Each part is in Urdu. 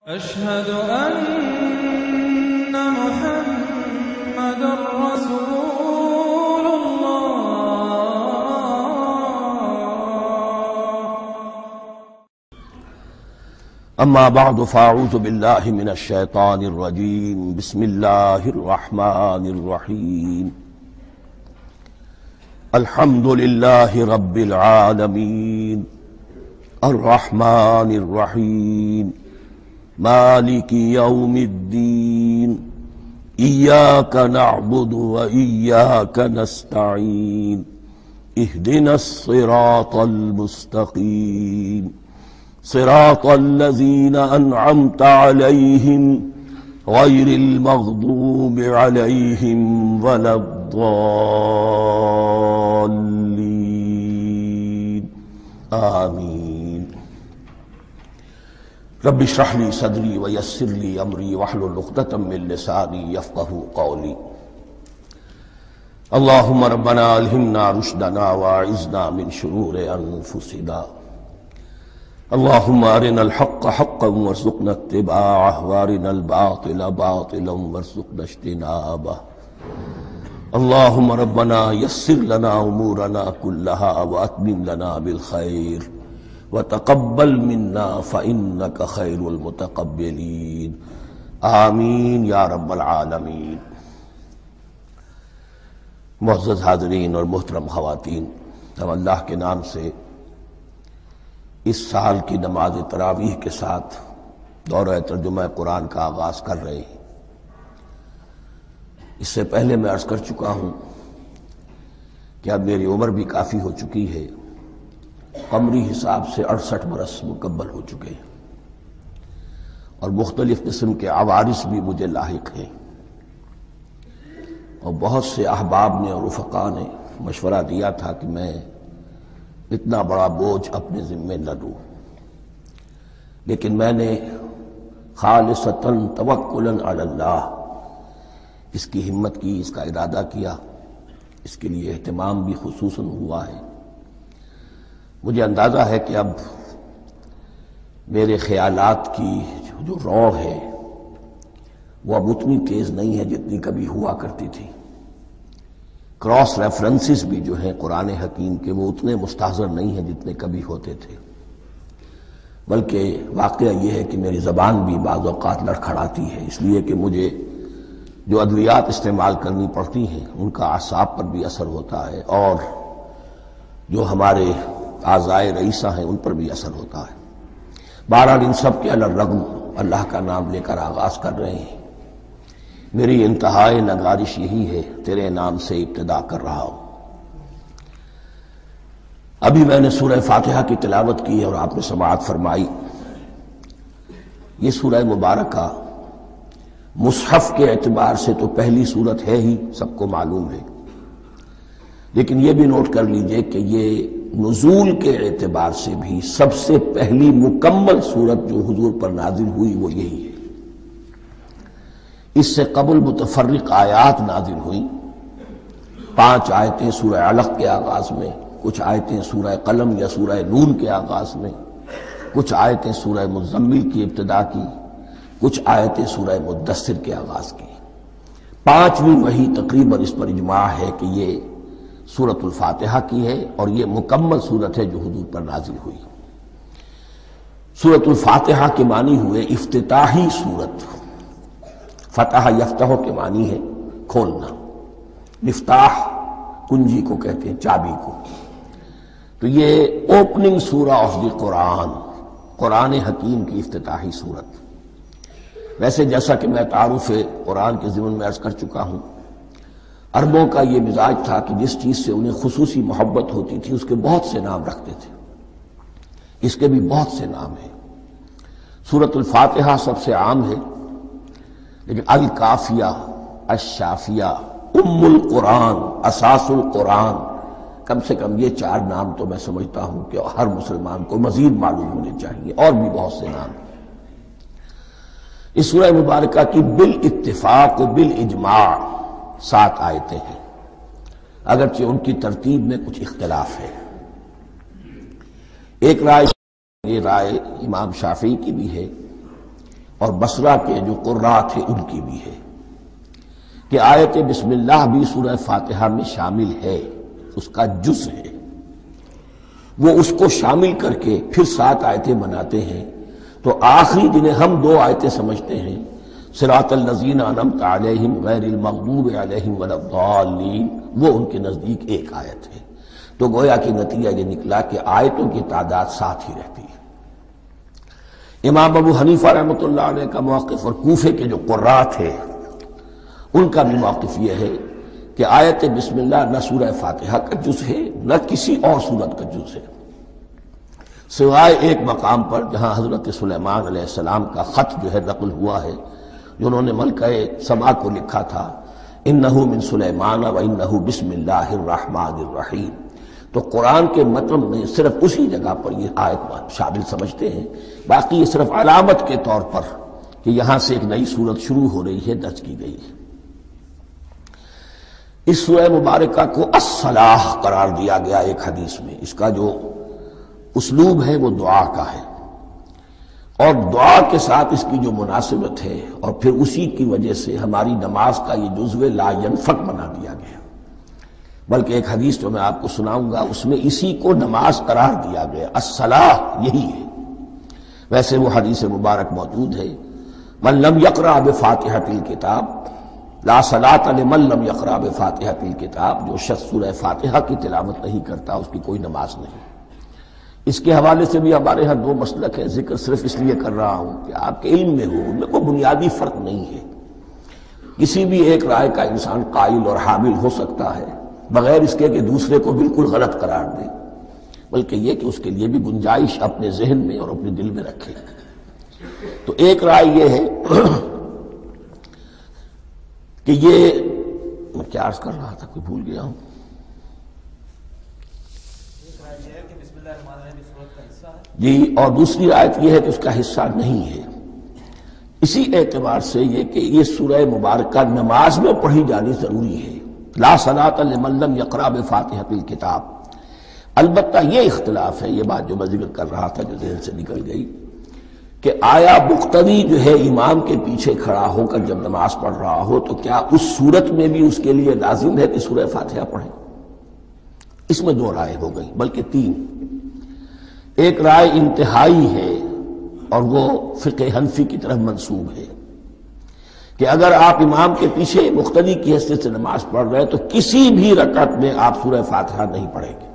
أشهد أن محمد رسول الله. أما بعد فأعوذ بالله من الشيطان الرجيم. بسم الله الرحمن الرحيم. الحمد لله رب العالمين الرحمن الرحيم مالك يوم الدين إياك نعبد وإياك نستعين اهدنا الصراط المستقيم صراط الذين أنعمت عليهم غير المغضوب عليهم ولا الضالين آمين. رب اشرح لي صدري ويسر لي أمري واحلل عقدة من لساني يفقهوا قولي. اللهم ربنا ألهمنا رشدنا وأعذنا من شرور أنفسنا. اللهم أرنا الحق حقا وارزقنا اتباعه وأرنا الباطل باطلا وارزقنا اجتنابه. اللهم ربنا يسر لنا أمورنا كلها وأتمم لنا بالخير وتقبل منا فإنك خير المتقبلين آمین یا رب العالمین. معزز حاضرین اور محترم خواتین، ہم اللہ کے نام سے اس سال کی نماز تراویح کے ساتھ دورہ ترجمہ قرآن کا آغاز کر رہے ہیں۔ اس سے پہلے میں عرض کر چکا ہوں کہ اب میری عمر بھی کافی ہو چکی ہے، قمری حساب سے 68 برس مکمل ہو چکے ہیں، اور مختلف قسم کے عوارض بھی مجھے لاحق ہیں، اور بہت سے احباب نے اور رفقاء نے مشورہ دیا تھا کہ میں اتنا بڑا بوجھ اپنے ذمے نہ لوں، لیکن میں نے خالصتاً توکلاً علی اللہ اس کی ہمت کی، اس کا ارادہ کیا، اس کے لیے اہتمام بھی خصوصاً ہوا ہے۔ مجھے اندازہ ہے کہ اب میرے خیالات کی جو رو ہے وہ اب اتنی تیز نہیں ہے جتنی کبھی ہوا کرتی تھی۔ کراس ریفرنسز بھی جو ہیں قرآن حکیم کے وہ اتنے مستحضر نہیں ہیں جتنے کبھی ہوتے تھے، بلکہ واقعہ یہ ہے کہ میری زبان بھی بعض اوقات لڑکھڑاتی ہے، اس لیے کہ مجھے جو ادویات استعمال کرنی پڑتی ہیں ان کا اعصاب پر بھی اثر ہوتا ہے، اور جو ہمارے اعضائے رئیسہ ہیں ان پر بھی اثر ہوتا ہے۔ بہرحال ان سب کے علی الرغم اللہ کا نام لے کر آغاز کر رہے ہیں۔ میری انتہائی نگارش یہی ہے، تیرے نام سے ابتدا کر رہا ہوں۔ ابھی میں نے سورہ فاتحہ کی تلاوت کی اور آپ نے سماعت فرمائی۔ یہ سورہ مبارکہ مصحف کے اعتبار سے تو پہلی سورت ہے ہی، سب کو معلوم ہے، لیکن یہ بھی نوٹ کر لیجئے کہ یہ نزول کے اعتبار سے بھی سب سے پہلی مکمل سورت جو حضور پر نازل ہوئی وہ یہی ہے۔ اس سے قبل متفرق آیات نازل ہوئیں، 5 آیتیں سورہ علق کے آغاز میں، کچھ آیتیں سورہ قلم یا سورہ نون کے آغاز میں، کچھ آیتیں سورہ مزمل کی ابتدا کی، کچھ آیتیں سورہ مدثر کے آغاز کی۔ 5ویں وحی تقریباً اس پر اجماع ہے کہ یہ سورۃ الفاتحہ کی ہے، اور یہ مکمل سورت ہے جو حضور پر نازل ہوئی۔ سورۃ الفاتحہ کے معنی ہوئے افتتاحی سورت، فتح یفتح کے معنی ہے کھولنا، مفتاح کنجی کو کہتے ہیں، چابی کو، تو یہ اوپننگ سورہ آف دی قرآن، قرآن حکیم کی افتتاحی سورت۔ ویسے جیسا کہ میں تعارف قرآن کے ضمن میں عرض کر چکا ہوں، عربوں کا یہ مزاج تھا کہ جس چیز سے انہیں خصوصی محبت ہوتی تھی اس کے بہت سے نام رکھتے تھے، اس کے بھی بہت سے نام ہیں۔ سورۃ الفاتحہ سب سے عام ہے، لیکن الکافیہ، الشافیہ، ام القرآن، اساس القرآن، کم سے کم یہ 4 نام تو میں سمجھتا ہوں کہ ہر مسلمان کو مزید معلوم ہونے چاہیے، اور بھی بہت سے نام ہیں۔ اس سورہ مبارکہ کی بالاتفاق و بالاجماع 7 آیتیں ہیں، اگرچہ ان کی ترتیب میں کچھ اختلاف ہے۔ ایک رائے، یہ رائے امام شافعی کی بھی ہے اور بصرہ کے جو قراء تھے ان کی بھی ہے کہ آیت بسم اللہ بھی سورہ فاتحہ میں شامل ہے، اس کا جز ہے، وہ اس کو شامل کر کے پھر 7 آیتیں بناتے ہیں، تو آخری جنہیں ہم 2 آیتیں سمجھتے ہیں، صراط الذین انعمت علیہم غیر المغضوب علیہم ولا الضالین، وہ ان کے نزدیک ایک آیت ہے۔ تو گویا کہ نتیجہ یہ نکلا کہ آیتوں کی تعداد 7 ہی رہتی ہے۔ امام ابو حنیفہ رحمۃ اللہ علیہ کا موقف اور کوفے کے جو قراء تھے ان کا بھی موقف یہ ہے کہ آیت بسم اللہ نہ سورہ فاتحہ کا جز ہے نہ کسی اور سورت کا جز ہے، سوائے ایک مقام پر جہاں حضرت سلیمان علیہ السلام کا خط جو ہے نقل ہوا ہے، جو انہوں نے ملکہ سبا کو لکھا تھا، انہو من سلیمان و انہو بسم اللہ الرحمن الرحیم، تو قرآن کے مطلب میں صرف اسی جگہ پر یہ آیت شامل سمجھتے ہیں، باقی یہ صرف علامت کے طور پر کہ یہاں سے ایک نئی سورت شروع ہو رہی ہے درج کی گئی ہے۔ اس سورہ مبارکہ کو الصلاح قرار دیا گیا ایک حدیث میں، اس کا جو اسلوب ہے وہ دعا کا ہے، اور دعا کے ساتھ اس کی جو مناسبت ہے، اور پھر اسی کی وجہ سے ہماری نماز کا یہ جزو لا ینفک بنا دیا گیا، بلکہ ایک حدیث جو میں آپ کو سناؤں گا اس میں اسی کو نماز قرار دیا گیا، الصلاح یہی ہے۔ ویسے وہ حدیث مبارک موجود ہے، من لم یقرأ بفاتحۃ الکتاب لا صلاۃ لمن لم یقرأ بفاتحۃ الکتاب، جو شخص سورہ فاتحہ کی تلاوت نہیں کرتا اس کی کوئی نماز نہیں۔ اس کے حوالے سے بھی ہمارے ہاں 2 مسلک ہیں، ذکر صرف اس لیے کر رہا ہوں کہ آپ کے علم میں ہو، ان میں کوئی بنیادی فرق نہیں ہے، کسی بھی ایک رائے کا انسان قائل اور حامل ہو سکتا ہے بغیر اس کے کہ دوسرے کو بالکل غلط قرار دے، بلکہ یہ کہ اس کے لیے بھی گنجائش اپنے ذہن میں اور اپنے دل میں رکھے۔ تو ایک رائے یہ ہے کہ یہ میں کیا عرض کر رہا تھا، کوئی بھول گیا ہوں۔ جی، اور دوسری آیت یہ ہے کہ اس کا حصہ نہیں ہے، اسی اعتبار سے یہ کہ یہ سورہ مبارکہ نماز میں پڑھی جانی ضروری ہے، لا صلاۃ لمن لم یقرأ بفاتحۃ الکتاب۔ البتہ یہ اختلاف ہے، یہ بات جو میں ذکر کر رہا تھا جو ذہن سے نکل گئی، کہ آیا مقتدی جو ہے امام کے پیچھے کھڑا ہو کر جب نماز پڑھ رہا ہو تو کیا اس صورت میں بھی اس کے لیے لازم ہے کہ سورہ فاتحہ پڑھے؟ اس میں 2 رائے ہو گئی، بلکہ 3۔ ایک رائے انتہائی ہے اور وہ فقہ حنفی کی طرف منسوب ہے کہ اگر آپ امام کے پیچھے مقتدی کی حیثیت سے نماز پڑھ رہے ہیں تو کسی بھی رکعت میں آپ سورہ فاتحہ نہیں پڑھیں گے۔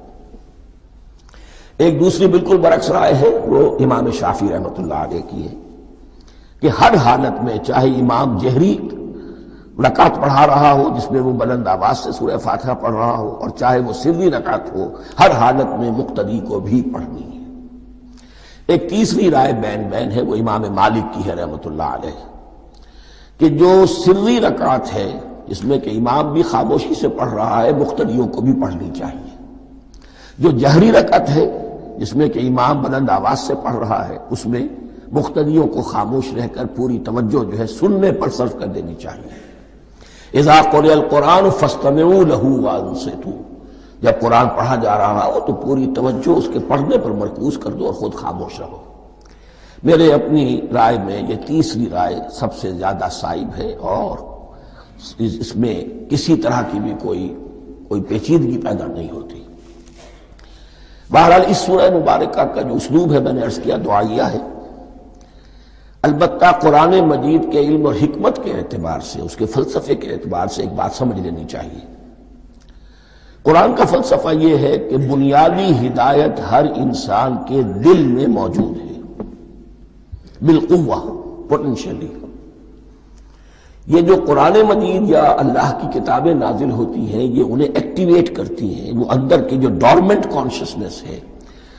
ایک دوسری بالکل برعکس رائے ہے، وہ امام شافعی رحمۃ اللہ علیہ کی ہے کہ ہر حالت میں چاہے امام جہری رکعت پڑھا رہا ہو جس میں وہ بلند آواز سے سورہ فاتحہ پڑھ رہا ہو، اور چاہے وہ سری رکعت ہو، ہر حالت میں مقتدی کو بھی پڑھنی ہے۔ ایک تیسری رائے بین ہے، وہ امام مالک کی ہے رحمۃ اللہ علیہ، کہ جو سری رکعت ہے جس میں کہ امام بھی خاموشی سے پڑھ رہا ہے، مقتدیوں کو بھی پڑھنی چاہیے۔ جو جہری رکعت ہے جس میں کہ امام بلند آواز سے پڑھ رہا ہے، اس میں مقتدیوں کو خاموش رہ کر پوری توجہ جو ہے سننے پر صرف کر دینی چاہیے۔ اذا قرئ القرآن فاستمعوا له وانصتوا، جب قرآن پڑھا جا رہا ہو تو پوری توجہ اس کے پڑھنے پر مرکوز کر دو اور خود خاموش رہو۔ میرے اپنی رائے میں یہ تیسری رائے سب سے زیادہ صائب ہے، اور اس میں کسی طرح کی بھی کوئی پیچیدگی پیدا نہیں ہوتی۔ بہرحال اس سورہ مبارکہ کا جو اسلوب ہے میں نے عرض کیا دعائیہ ہے، البتہ قرآن مجید کے علم اور حکمت کے اعتبار سے، اس کے فلسفے کے اعتبار سے ایک بات سمجھ لینی چاہیے۔ قرآن کا فلسفہ یہ ہے کہ بنیادی ہدایت ہر انسان کے دل میں موجود ہے، بالقوہ، پوٹینشلی۔ یہ جو قرآن مجید یا اللہ کی کتابیں نازل ہوتی ہیں یہ انہیں ایکٹیویٹ کرتی ہیں، وہ اندر کی جو ڈورمنٹ کانشسنس ہے،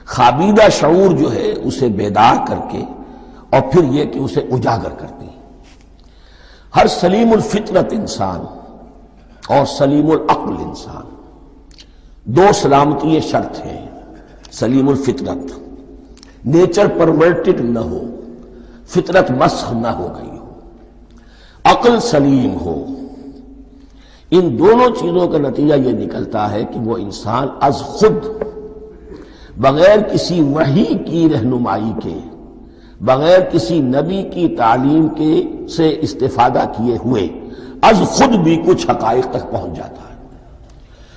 خوابیدہ شعور جو ہے اسے بیدار کر کے، اور پھر یہ کہ اسے اجاگر کرتی ہیں۔ ہر سلیم الفطرت انسان اور سلیم العقل انسان، 2 سلامتی شرط ہیں۔ سلیم الفطرت، نیچر پرورٹڈ نہ ہو، فطرت مسخ نہ ہو گئی ہو، عقل سلیم ہو، ان دونوں چیزوں کا نتیجہ یہ نکلتا ہے کہ وہ انسان از خود بغیر کسی وحی کی رہنمائی کے بغیر کسی نبی کی تعلیم کے سے استفادہ کیے ہوئے از خود بھی کچھ حقائق تک پہنچ جاتا ہے.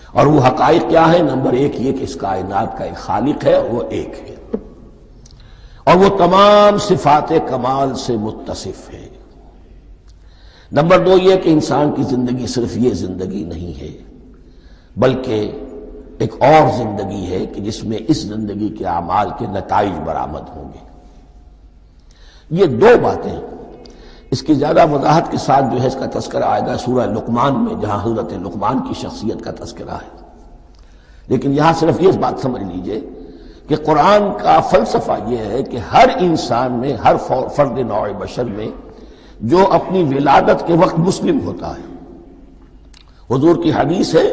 اور وہ حقائق کیا ہے؟ نمبر ایک یہ کہ اس کائنات کا ایک خالق ہے اور وہ ایک ہے، اور وہ تمام صفات کمال سے متصف ہے. نمبر دو یہ کہ انسان کی زندگی صرف یہ زندگی نہیں ہے، بلکہ ایک اور زندگی ہے کہ جس میں اس زندگی کے اعمال کے نتائج برآمد ہوں گے. یہ دو باتیں، اس کی زیادہ وضاحت کے ساتھ جو ہے اس کا تذکرہ آئے گا سورہ لقمان میں، جہاں حضرت لقمان کی شخصیت کا تذکرہ ہے. لیکن یہاں صرف یہ بات سمجھ لیجئے کہ قرآن کا فلسفہ یہ ہے کہ ہر انسان میں، ہر فرد نوع بشر میں جو اپنی ولادت کے وقت مسلم ہوتا ہے. حضور کی حدیث ہے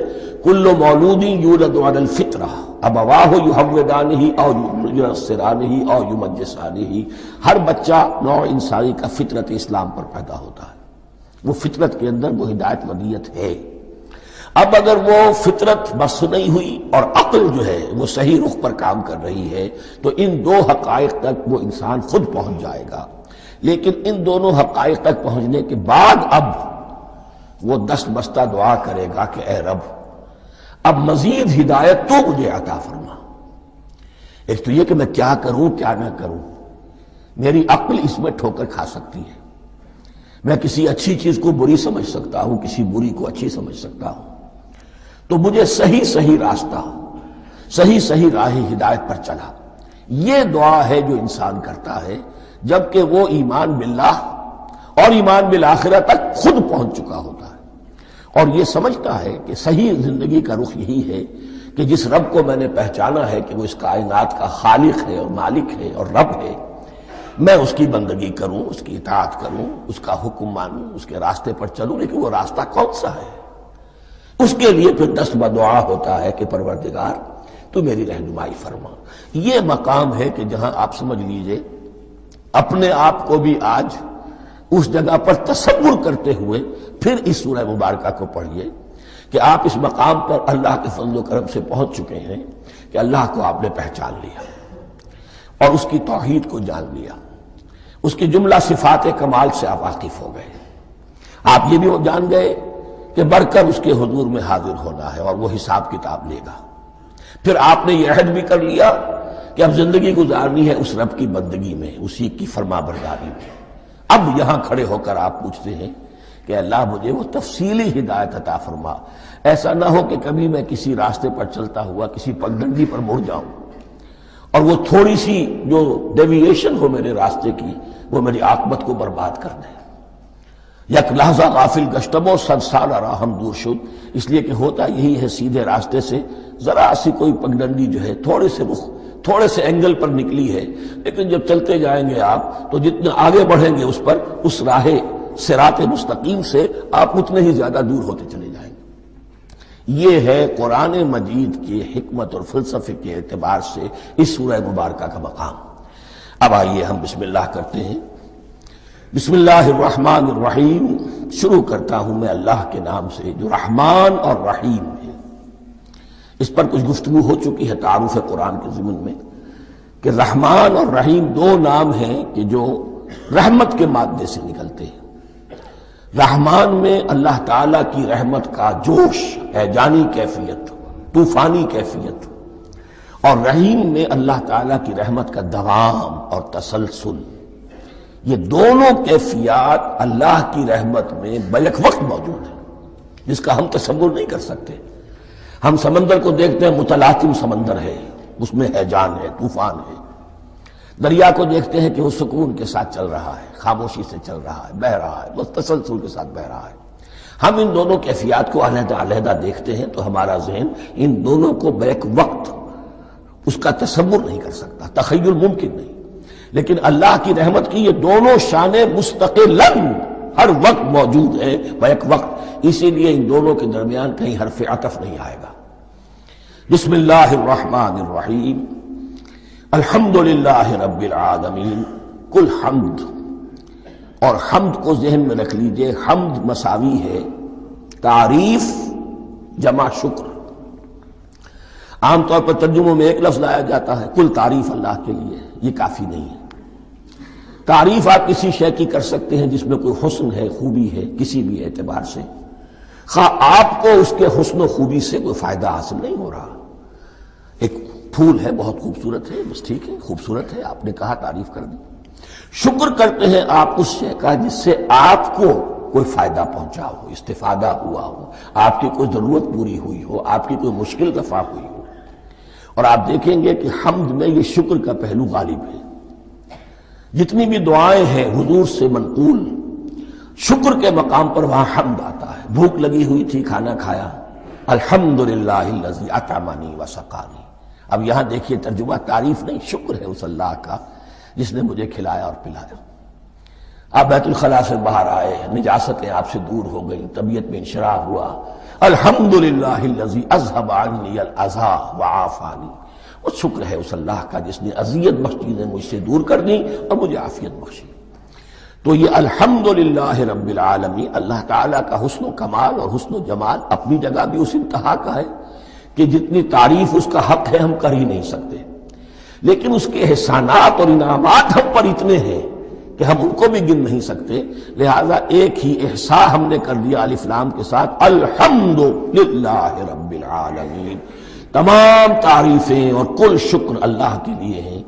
کل مولود یولد علی الفطرہ ابواہ یحودانہ او ینصرانہ او یمجسانہ. ہر بچہ نوع انسانی کا فطرت اسلام پر پیدا ہوتا ہے، وہ فطرت کے اندر وہ ہدایت ودیت ہے. اب اگر وہ فطرت بس نہیں ہوئی اور عقل جو ہے وہ صحیح رخ پر کام کر رہی ہے تو ان دو حقائق تک وہ انسان خود پہنچ جائے گا. لیکن ان دونوں حقائق تک پہنچنے کے بعد اب وہ دست بستہ دعا کرے گا کہ اے رب اب مزید ہدایت تو مجھے عطا فرما. ایک تو یہ کہ میں کیا کروں کیا نہ کروں، میری عقل اس میں ٹھوکر کھا سکتی ہے. میں کسی اچھی چیز کو بری سمجھ سکتا ہوں، کسی بری کو اچھی سمجھ سکتا ہوں. تو مجھے صحیح راستہ، صحیح راہ ہدایت پر چلا. یہ دعا ہے جو انسان کرتا ہے جبکہ وہ ایمان باللہ اور ایمان بالآخرہ تک خود پہنچ چکا ہوتا ہے، اور یہ سمجھتا ہے کہ صحیح زندگی کا رخ یہی ہے کہ جس رب کو میں نے پہچانا ہے کہ وہ اس کائنات کا خالق ہے اور مالک ہے اور رب ہے، میں اس کی بندگی کروں، اس کی اطاعت کروں، اس کا حکم مانوں، اس کے راستے پر چلوں. لیکن وہ راستہ کون سا ہے؟ اس کے لیے پھر دست بدعا ہوتا ہے کہ پروردگار تو میری رہنمائی فرما. یہ مقام ہے کہ جہاں آپ سمجھ لیجئے اپنے آپ کو بھی آج اس جگہ پر تصور کرتے ہوئے پھر اس سورہ مبارکہ کو پڑھیے کہ آپ اس مقام پر اللہ کے فضل و کرم سے پہنچ چکے ہیں کہ اللہ کو آپ نے پہچان لیا اور اس کی توحید کو جان لیا، اس کی جملہ صفات کمال سے آپ واقف ہو گئے. آپ یہ بھی جان گئے کہ بڑھ کر اس کے حضور میں حاضر ہونا ہے اور وہ حساب کتاب لے گا. پھر آپ نے یہ عہد بھی کر لیا کہ اب زندگی گزارنی ہے اس رب کی بندگی میں، اسی کی فرما برداری میں. اب یہاں کھڑے ہو کر آپ پوچھتے ہیں کہ اللہ مجھے وہ تفصیلی ہدایت عطا فرما. ایسا نہ ہو کہ کبھی میں کسی راستے پر چلتا ہوا کسی پگڈنڈی پر مڑ جاؤں اور وہ تھوڑی سی جو ڈیوییشن ہو میرے راستے کی وہ میری عاقبت کو برباد کر دے. یک لحظہ غافل گشتم و صد سال راہم دور شد. اس لیے کہ ہوتا یہی ہے سیدھے راستے سے ذرا سی کوئی پگڈنڈی جو ہے تھوڑے سے اینگل پر نکلی ہے، لیکن جب چلتے جائیں گے آپ تو جتنا آگے بڑھیں گے اس پر، اس راہ صراط مستقیم سے آپ اتنے ہی زیادہ دور ہوتے چلے جائیں گے. یہ ہے قرآن مجید کی حکمت اور فلسفے کے اعتبار سے اس سورہ مبارکہ کا مقام. اب آئیے ہم بسم اللہ کرتے ہیں. بسم اللہ الرحمن الرحیم. شروع کرتا ہوں میں اللہ کے نام سے جو رحمان اور رحیم ہے. اس پر کچھ گفتگو ہو چکی ہے تعارف قرآن کے ضمن میں کہ رحمان اور رحیم دو نام ہیں کہ جو رحمت کے مادے سے نکلتے ہیں. رحمان میں اللہ تعالیٰ کی رحمت کا جوش ہے، جانی کیفیت، طوفانی کیفیت، اور رحیم میں اللہ تعالیٰ کی رحمت کا دوام اور تسلسل. یہ دونوں کیفیات اللہ کی رحمت میں بیک وقت موجود ہیں جس کا ہم تصور نہیں کر سکتے. ہم سمندر کو دیکھتے ہیں متلاطم سمندر ہے، اس میں ہیجان ہے، طوفان ہے. دریا کو دیکھتے ہیں کہ وہ سکون کے ساتھ چل رہا ہے، خاموشی سے چل رہا ہے، بہہ رہا ہے، بس تسلسل کے ساتھ بہہ رہا ہے. ہم ان دونوں کیفیات کو علیحدہ علیحدہ دیکھتے ہیں تو ہمارا ذہن ان دونوں کو بیک وقت اس کا تصور نہیں کر سکتا، تخیل ممکن نہیں. لیکن اللہ کی رحمت کی یہ دونوں شانیں مستقلاً ہر وقت موجود ہیں بیک وقت. اسی لیے ان دونوں کے درمیان کہیں حرف عطف نہیں آئے گا. بسم اللہ الرحمن الرحیم. الحمدللہ رب العالمین. کل حمد، اور حمد کو ذہن میں رکھ لیجئے، حمد مساوی ہے تعریف جمع شکر. عام طور پر ترجموں میں ایک لفظ لایا جاتا ہے، کل تعریف اللہ کے لیے، یہ کافی نہیں ہے. تعریف آپ کسی شے کی کر سکتے ہیں جس میں کوئی حسن ہے، خوبی ہے، کسی بھی اعتبار سے، خواہ آپ کو اس کے حسن و خوبی سے کوئی فائدہ حاصل نہیں ہو رہا۔ ایک پھول ہے، بہت خوبصورت ہے، بس ٹھیک ہے، خوبصورت ہے، آپ نے کہا، تعریف کر دی۔ شکر کرتے ہیں آپ اس شے کا جس سے آپ کو کوئی فائدہ پہنچا ہو، استفادہ ہوا ہو، آپ کی کوئی ضرورت پوری ہوئی ہو، آپ کی کوئی مشکل رفع ہوئی ہو۔ اور آپ دیکھیں گے کہ حمد میں یہ شکر کا پہلو غالب ہے۔ جتنی بھی دعائیں ہیں حضور سے منقول، شکر کے مقام پر وہاں حمد آتا ہے۔ بھوک لگی ہوئی تھی، کھانا کھایا، الحمدللہ الذی اطعمنی وسقانی۔ اب یہاں دیکھیے ترجمہ تعریف نہیں، شکر ہے اس اللہ کا جس نے مجھے کھلایا اور پلایا۔ آپ بیت الخلاء سے باہر آئے، نجاستیں آپ سے دور ہو گئیں، طبیعت میں انشراح ہوا، الحمدللہ الذی اذھب عنی الاذی وعافانی۔ وہ شکر ہے اس اللہ کا جس نے اذیت بخش چیزیں مجھ سے دور کر دیں اور مجھے عافیت بخشی۔ تو یہ الحمدللہ رب العالمین، اللہ تعالیٰ کا حسن و کمال اور حسن و جمال اپنی جگہ بھی اس انتہا کا ہے کہ جتنی تعریف اس کا حق ہے ہم کر ہی نہیں سکتے، لیکن اس کے احسانات اور انعامات ہم پر اتنے ہیں کہ ہم ان کو بھی گن نہیں سکتے۔ لہذا ایک ہی احصاء ہم نے کر دیا الف لام کے ساتھ، الحمدللہ رب العالمین۔ تمام تعریفیں اور کل شکر اللہ کے لیے ہیں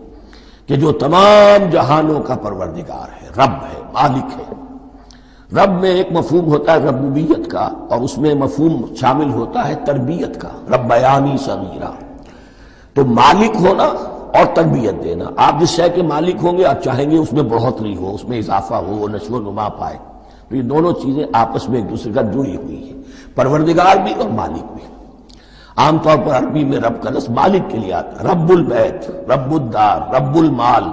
کہ جو تمام جہانوں کا پروردگار ہے، رب ہے، مالک ہے۔ رب میں ایک مفہوم ہوتا ہے ربوبیت کا، اور اس میں مفہوم شامل ہوتا ہے تربیت کا، ربیانی صغیرہ۔ تو مالک ہونا اور تربیت دینا، آپ جس شے کے مالک ہوں گے آپ چاہیں گے اس میں بڑھوتری ہو، اس میں اضافہ ہو، وہ نشو و نما پائے۔ تو یہ دونوں چیزیں آپس میں ایک دوسرے کا جڑی ہوئی ہیں، پروردگار بھی اور مالک بھی۔ عام طور پر عربی میں رب کا لفظ مالک کے لیے آتا ہے، رب البیت، رب الدار، رب المال۔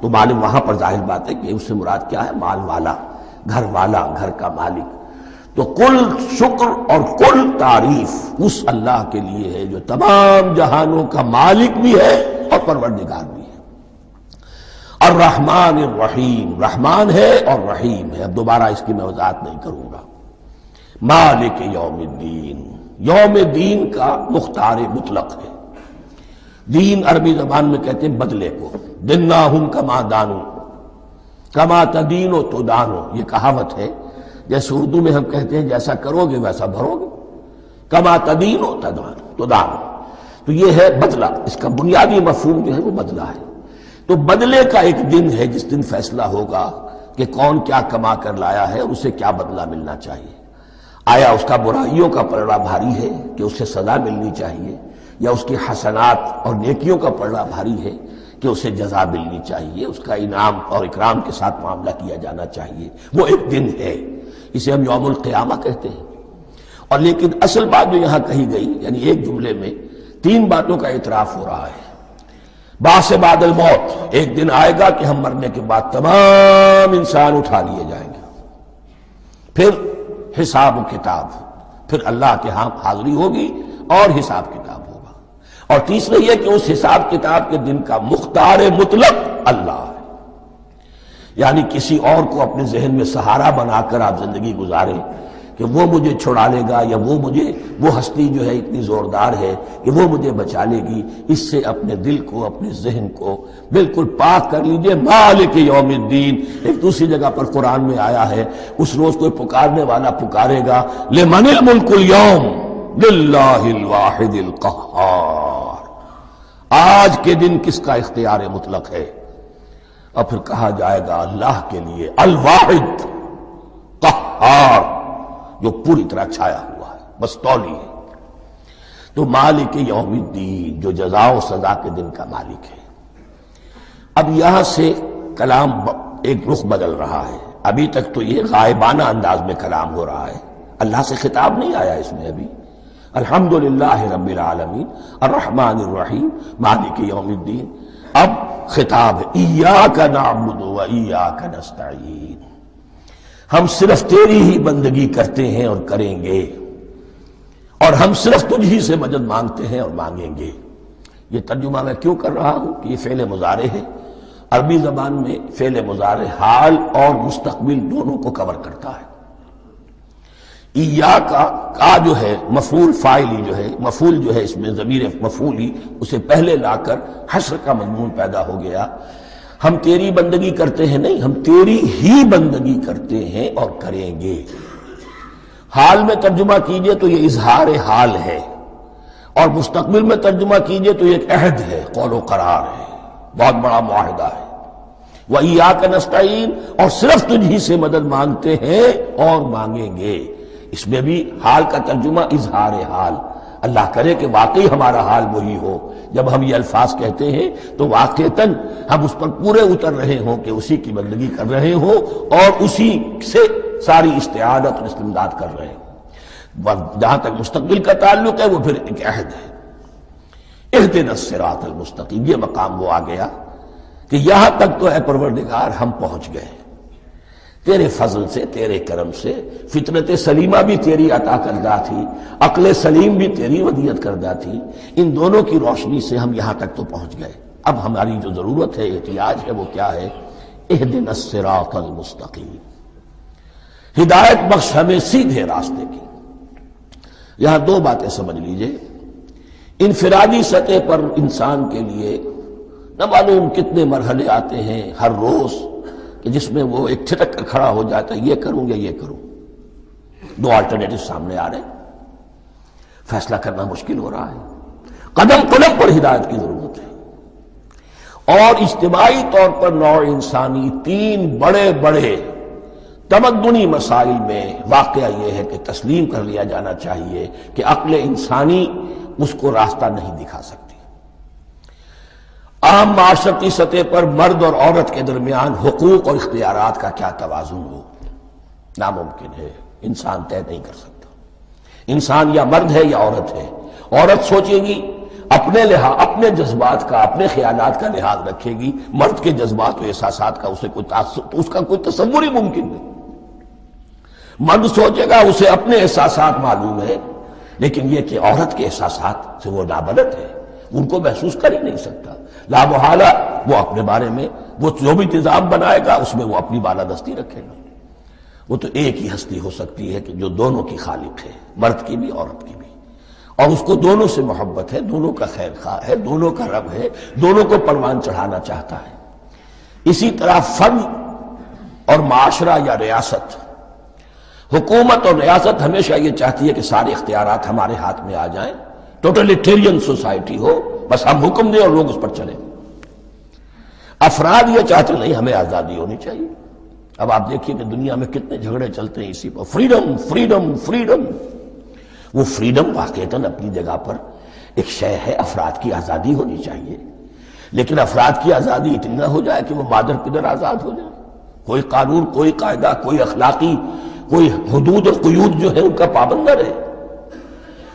تو مال وہاں پر ظاہر بات ہے کہ اس سے مراد کیا ہے، مال والا، گھر والا، گھر کا مالک۔ تو کل شکر اور کل تعریف اس اللہ کے لیے ہے جو تمام جہانوں کا مالک بھی ہے اور پروردگار بھی ہے۔ الرحمن الرحیم، رحمان ہے اور رحیم ہے۔ اب دوبارہ اس کی میں وضاحت نہیں کروں گا۔ مالک یوم الدین، یوم دین کا مختار مطلق ہے۔ دین عربی زبان میں کہتے ہیں بدلے کو، دناہم کما دانو، کما تدینو تو دانو، یہ کہاوت ہے۔ جیسے اردو میں ہم کہتے ہیں جیسا کرو گے ویسا بھرو گے، کما تدینو تو دانو، تو یہ ہے بدلہ۔ اس کا بنیادی مفہوم جو ہے وہ بدلہ ہے۔ تو بدلے کا ایک دن ہے جس دن فیصلہ ہوگا کہ کون کیا کما کر لایا ہے اور اسے کیا بدلہ ملنا چاہیے۔ آیا اس کا برائیوں کا پلڑا بھاری ہے کہ اسے سزا ملنی چاہیے، یا اس کی حسنات اور نیکیوں کا پلڑا بھاری ہے کہ اسے جزا ملنی چاہیے، اس کا انعام اور اکرام کے ساتھ معاملہ کیا جانا چاہیے۔ وہ ایک دن ہے، اسے ہم یوم القیامہ کہتے ہیں۔ اور لیکن اصل بات جو یہاں کہی گئی، یعنی ایک جملے میں تین باتوں کا اعتراف ہو رہا ہے۔ بعث بعد الموت، ایک دن آئے گا کہ ہم مرنے کے بعد تمام انسان اٹھا لیے جائیں گے، پھر حساب و کتاب، پھر اللہ کے ہاں حاضری ہوگی اور حساب کتاب ہوگا۔ اور تیسرا یہ کہ اس حساب کتاب کے دن کا مختار مطلق اللہ ہے، یعنی کسی اور کو اپنے ذہن میں سہارا بنا کر آپ زندگی گزاریں کہ وہ مجھے چھڑا لے گا، یا وہ ہستی جو ہے اتنی زوردار ہے کہ وہ مجھے بچا لے گی، اس سے اپنے دل کو، اپنے ذہن کو بالکل پاک کر لیجئے۔ مالک یوم الدین، ایک دوسری جگہ پر قرآن میں آیا ہے، اس روز کوئی پکارنے والا پکارے گا، لمن الملک اليوم للہ الواحد القہار، آج کے دن کس کا اختیار مطلق ہے؟ اور پھر کہا جائے گا اللہ کے لیے، الواحد قہار، جو پوری طرح چھایا ہوا ہے، مستولی ہے۔ تو مالک یوم الدین، جو جزا و سزا کے دن کا مالک ہے۔ اب یہاں سے کلام ایک رخ بدل رہا ہے۔ ابھی تک تو یہ غائبانہ انداز میں کلام ہو رہا ہے، اللہ سے خطاب نہیں آیا اس میں ابھی۔ الحمدللہ رب العالمین الرحمن الرحیم مالک یوم الدین۔ اب خطاب ہے، ایاک نعبد و ایاک نستعین، ہم صرف تیری ہی بندگی کرتے ہیں اور کریں گے، اور ہم صرف تجھ ہی سے مدد مانگتے ہیں اور مانگیں گے۔ یہ ترجمہ میں کیوں کر رہا ہوں کہ یہ فعل مضارع ہے۔ عربی زبان میں فعل مضارع حال اور مستقبل دونوں کو کور کرتا ہے۔ ایاک کا جو ہے مفعول فاعلی جو ہے، مفعول جو ہے اس میں ضمیر مفعولی، اسے پہلے لا کر حشر کا مضمون پیدا ہو گیا۔ ہم تیری بندگی کرتے ہیں نہیں، ہم تیری ہی بندگی کرتے ہیں اور کریں گے۔ حال میں ترجمہ کیجئے تو یہ اظہار حال ہے، اور مستقبل میں ترجمہ کیجئے تو یہ ایک عہد ہے، قول و قرار ہے، بہت بڑا معاہدہ ہے۔ وَإِيَّاكَ نَسْتَعِينُ، اور صرف تجھ ہی سے مدد مانگتے ہیں اور مانگیں گے۔ اس میں بھی حال کا ترجمہ اظہار حال، اللہ کرے کہ واقعی ہمارا حال وہی ہو، جب ہم یہ الفاظ کہتے ہیں تو واقعتاً ہم اس پر پورے اتر رہے ہوں کہ اسی کی بندگی کر رہے ہوں اور اسی سے ساری استعانت اور استمداد کر رہے ہیں۔ جہاں تک مستقبل کا تعلق ہے وہ پھر ایک عہد ہے۔ اہدنا الصراط المستقیم، یہ مقام وہ آ گیا کہ یہاں تک تو اے پروردگار ہم پہنچ گئے، تیرے فضل سے، تیرے کرم سے۔ فطرت سلیمہ بھی تیری عطا کردہ تھی، عقل سلیم بھی تیری ودیعت کردہ تھی، ان دونوں کی روشنی سے ہم یہاں تک تو پہنچ گئے۔ اب ہماری جو ضرورت ہے، احتیاج ہے، وہ کیا ہے؟ اہدنا الصراط المستقیم، ہدایت بخش ہمیں سیدھے راستے کی۔ یہاں دو باتیں سمجھ لیجئے۔ انفرادی سطح پر انسان کے لیے نہ معلوم کتنے مرحلے آتے ہیں ہر روز کہ جس میں وہ ایک چھٹک کر کھڑا ہو جاتا ہے، یہ کروں یا یہ کروں، دو آلٹرنیٹو سامنے آ رہے ہیں، فیصلہ کرنا مشکل ہو رہا ہے۔ قدم قدم پر ہدایت کی ضرورت ہے، اور اجتماعی طور پر نوع انسانی تین بڑے بڑے تمدنی مسائل میں واقعہ یہ ہے کہ تسلیم کر لیا جانا چاہیے کہ عقل انسانی اس کو راستہ نہیں دکھا سکتی۔ عام معاشرتی سطح پر مرد اور عورت کے درمیان حقوق اور اختیارات کا کیا توازن ہو، ناممکن ہے، انسان طے نہیں کر سکتا۔ انسان یا مرد ہے یا عورت ہے۔ عورت سوچے گی اپنے لحاظ، اپنے جذبات کا، اپنے خیالات کا لحاظ رکھے گی، مرد کے جذبات و احساسات کا اسے کوئی اس کا کوئی تصور ہی ممکن نہیں۔ مرد سوچے گا اسے اپنے احساسات معلوم ہے، لیکن یہ کہ عورت کے احساسات سے وہ نابلد ہے، ان کو محسوس کر ہی نہیں سکتا۔ لا محالہ وہ اپنے بارے میں وہ جو بھی نظام بنائے گا اس میں وہ اپنی بالادستی رکھے گا۔ وہ تو ایک ہی ہستی ہو سکتی ہے کہ جو دونوں کی خالق ہے، مرد کی بھی عورت کی بھی، اور اس کو دونوں سے محبت ہے، دونوں کا خیر خواہ ہے، دونوں کا رب ہے، دونوں کو پروان چڑھانا چاہتا ہے۔ اسی طرح فرد اور معاشرہ یا ریاست، حکومت اور ریاست ہمیشہ یہ چاہتی ہے کہ سارے اختیارات ہمارے ہاتھ میں آ جائیں، ٹوٹلیٹیرین سوسائٹی ہو، بس ہم حکم دیں اور لوگ اس پر چلیں۔ افراد یہ چاہتے نہیں، ہمیں آزادی ہونی چاہیے۔ اب آپ دیکھیے کہ دنیا میں کتنے جھگڑے چلتے ہیں اسی پر، فریڈم فریڈم فریڈم۔ وہ فریڈم واقعتاً اپنی جگہ پر ایک شے ہے، افراد کی آزادی ہونی چاہیے، لیکن افراد کی آزادی اتنی نہ ہو جائے کہ وہ مادر پدر آزاد ہو جائے، کوئی قانون، کوئی قاعدہ، کوئی اخلاقی کوئی حدود اور قیود جو ہے ان کا پابند نہ رہے۔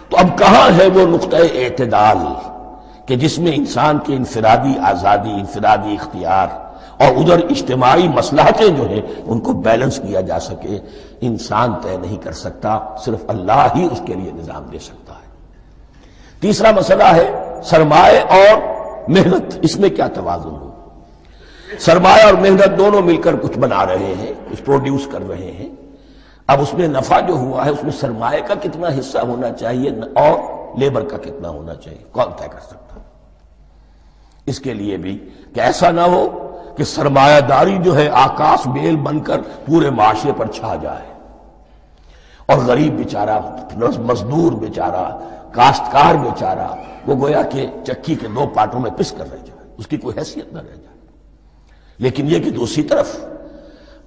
تو اب کہاں ہے وہ نقطہ اعتدال کہ جس میں انسان کی انفرادی آزادی، انفرادی اختیار اور ادھر اجتماعی مصلحتیں جو ہیں ان کو بیلنس کیا جا سکے؟ انسان طے نہیں کر سکتا، صرف اللہ ہی اس کے لیے نظام دے سکتا ہے۔ تیسرا مسئلہ ہے سرمایہ اور محنت، اس میں کیا توازن ہو؟ سرمایہ اور محنت دونوں مل کر کچھ بنا رہے ہیں، کچھ پروڈیوس کر رہے ہیں۔ اب اس میں نفع جو ہوا ہے اس میں سرمایہ کا کتنا حصہ ہونا چاہیے اور لیبر کا کتنا ہونا چاہیے، کون طے کر سکتا؟ اس کے لیے بھی کہ ایسا نہ ہو کہ سرمایہ داری جو ہے آکاش بیل بن کر پورے معاشرے پر چھا جائے، اور غریب بیچارہ، مزدور بیچارہ، کاشتکار بیچارہ وہ گویا کہ چکی کے دو پارٹوں میں پس کر رہ جائے، اس کی کوئی حیثیت نہ رہ جائے۔ لیکن یہ کہ دوسری طرف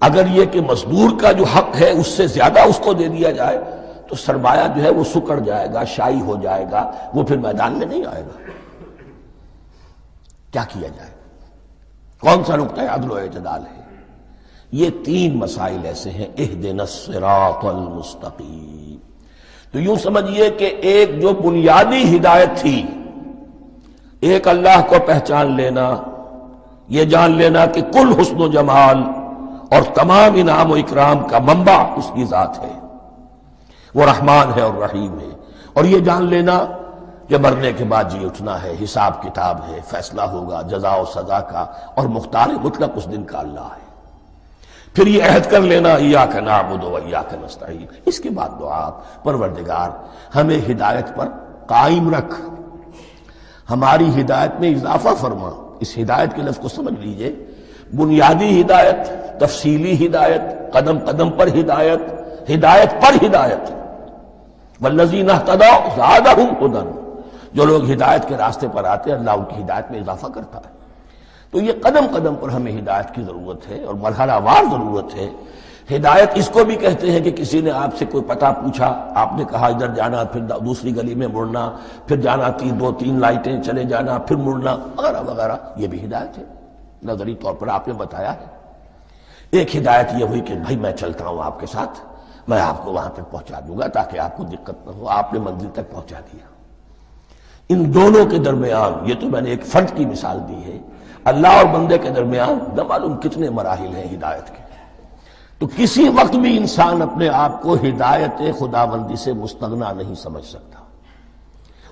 اگر یہ کہ مزدور کا جو حق ہے اس سے زیادہ اس کو دے دیا جائے تو سرمایہ جو ہے وہ سکڑ جائے گا، شائی ہو جائے گا، وہ پھر میدان میں نہیں آئے گا۔ کیا کیا جائے؟ کون سا نقطہ عدل و اعتدال ہے؟ یہ تین مسائل ایسے ہیں، اہدنا الصراط المستقیم۔ تو یوں سمجھیے کہ ایک جو بنیادی ہدایت تھی، ایک اللہ کو پہچان لینا، یہ جان لینا کہ کل حسن و جمال اور تمام انعام و اکرام کا منبع اس کی ذات ہے، وہ رحمان ہے اور رحیم ہے، اور یہ جان لینا کہ مرنے کے بعد جی اٹھنا ہے، حساب کتاب ہے، فیصلہ ہوگا جزا و سزا کا، اور مختار مطلق اس دن کا اللہ ہے۔ پھر یہ عہد کر لینا ایاک نعبد و ایاک نستعین۔ اس کے بعد دعا، پروردگار ہمیں ہدایت پر قائم رکھ، ہماری ہدایت میں اضافہ فرما۔ اس ہدایت کے لفظ کو سمجھ لیجئے، بنیادی ہدایت، تفصیلی ہدایت، قدم قدم پر ہدایت، ہدایت پر ہدایت. والذین اہتدوا زادہم ھدی، جو لوگ ہدایت کے راستے پر آتے ہیں اللہ ان کی ہدایت میں اضافہ کرتا ہے. تو یہ قدم قدم پر ہمیں ہدایت کی ضرورت ہے اور مرحلہ وار ضرورت ہے. ہدایت اس کو بھی کہتے ہیں کہ کسی نے آپ سے کوئی پتہ پوچھا، آپ نے کہا ادھر جانا، پھر دوسری گلی میں مڑنا، پھر جانا 2-3 لائٹیں چلے جانا، پھر مڑنا وغیرہ وغیرہ، یہ بھی ہدایت ہے. نظری طور پر آپ نے بتایا ہے. ایک ہدایت یہ ہوئی کہ بھائی میں چلتا ہوں آپ کے ساتھ، میں آپ کو وہاں تک پہنچا دوں گا تاکہ آپ کو دقت نہ ہو، آپ نے منزل تک پہنچا دیا. ان دونوں کے درمیان، یہ تو میں نے ایک فرد کی مثال دی ہے، اللہ اور بندے کے درمیان نہ معلوم کتنے مراحل ہیں ہدایت کے. تو کسی وقت بھی انسان اپنے آپ کو ہدایت خداوندی سے مستغنا نہیں سمجھ سکتا،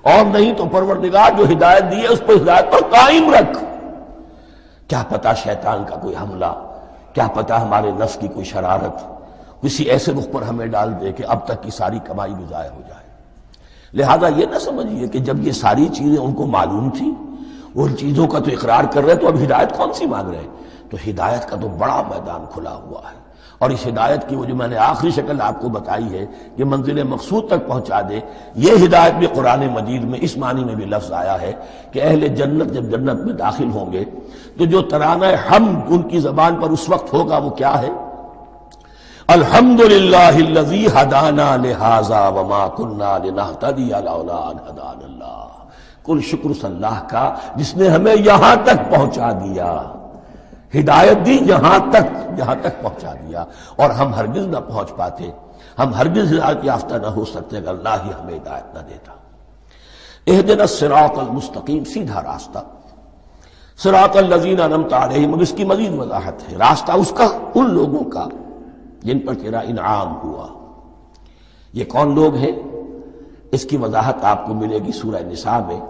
اور نہیں تو پروردگار جو ہدایت دی ہے اس پر ہدایت پر قائم رکھ. کیا پتہ شیطان کا کوئی حملہ، کیا پتہ ہمارے نفس کی کوئی شرارت کسی ایسے رخ پر ہمیں ڈال دے کہ اب تک کی ساری کمائی بھی ضائع ہو جائے. لہذا یہ نہ سمجھیے کہ جب یہ ساری چیزیں ان کو معلوم تھی، ان چیزوں کا تو اقرار کر رہے تو اب ہدایت کون سی مانگ رہے ہیں. تو ہدایت کا تو بڑا میدان کھلا ہوا ہے، اور اس ہدایت کی وہ جو میں نے آخری شکل آپ کو بتائی ہے کہ منزل مقصود تک پہنچا دے، یہ ہدایت بھی قرآن مجید میں اس معنی میں بھی لفظ آیا ہے کہ اہل جنت جب جنت میں داخل ہوں گے تو جو ترانہ حمد ان کی زبان پر اس وقت ہوگا وہ کیا ہے؟ الحمدللہ الذی ہدانا لہذا وما کنا لنہتدی لولا ان ہدانا اللہ. کل شکر اس اللہ کا جس نے ہمیں یہاں تک پہنچا دیا، ہدایت دی یہاں تک پہنچا دیا، اور ہم ہرگز نہ پہنچ پاتے، ہم ہرگز ہدایت یافتہ نہ ہو سکتے اگر اللہ ہی ہمیں ہدایت نہ دیتا. اہدنا الصراط المستقیم، سیدھا راستہ. صراط الذین انعمت علیہم، اب اس کی مزید وضاحت ہے. راستہ اس کا ان لوگوں کا جن پر تیرا انعام ہوا. یہ کون لوگ ہیں؟ اس کی وضاحت آپ کو ملے گی سورہ نساء میں.